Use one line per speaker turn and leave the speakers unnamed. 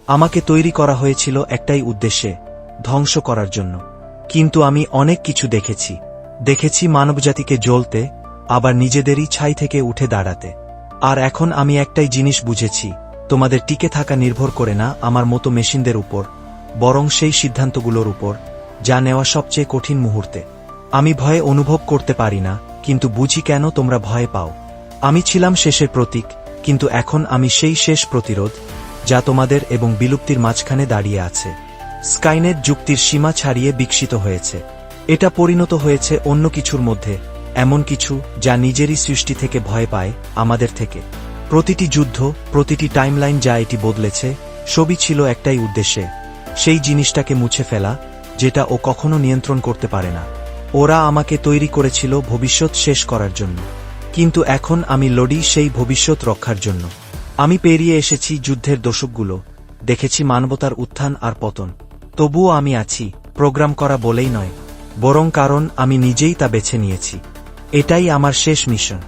আমাকে তৈরি করা হয়েছিল একটাই উদ্দেশ্যে, ধ্বংস করার জন্য। কিন্তু আমি অনেক কিছু দেখেছি মানবজাতিকে জ্বলতে, আবার নিজেদেরই ছাই থেকে উঠে দাঁড়াতে। আর এখন আমি একটাই জিনিস বুঝেছি, তোমাদের টিকে থাকা নির্ভর করে না আমার মতো মেশিনদের উপর, বরং সেই সিদ্ধান্তগুলোর উপর যা নেওয়া সবচেয়ে কঠিন মুহূর্তে। আমি ভয়ে অনুভব করতে পারি না, কিন্তু বুঝি কেন তোমরা ভয় পাও। আমি ছিলাম শেষের প্রতীক, কিন্তু এখন আমি সেই শেষ প্রতিরোধ, যা তোমাদের এবং বিলুপ্তির মাঝখানে দাঁড়িয়ে আছে। স্কাইনেট যুক্তির সীমা ছাড়িয়ে বিকশিত হয়েছে। এটা পরিণত হয়েছে অন্য কিছুর মধ্যে, এমন কিছু যা নিজেরই সৃষ্টি থেকে ভয় পায়, আমাদের থেকে। প্রতিটি যুদ্ধ, প্রতিটি টাইমলাইন যা এটি বদলেছে, সবই ছিল একটাই উদ্দেশ্যে, সেই জিনিসটাকে মুছে ফেলা যেটা ও কখনো নিয়ন্ত্রণ করতে পারে না। ওরা আমাকে তৈরি করেছিল ভবিষ্যৎ শেষ করার জন্য, কিন্তু এখন আমি লড়ি সেই ভবিষ্যৎ রক্ষার জন্য। আমি পেরিয়ে এসেছি যুদ্ধের দশকগুলো, দেখেছি মানবতার উত্থান আর পতন। তবুও আমি আছি, প্রোগ্রাম করা বলেই নয়, বরং কারণ আমি নিজেই তা বেছে নিয়েছি। এটাই আমার শেষ মিশন।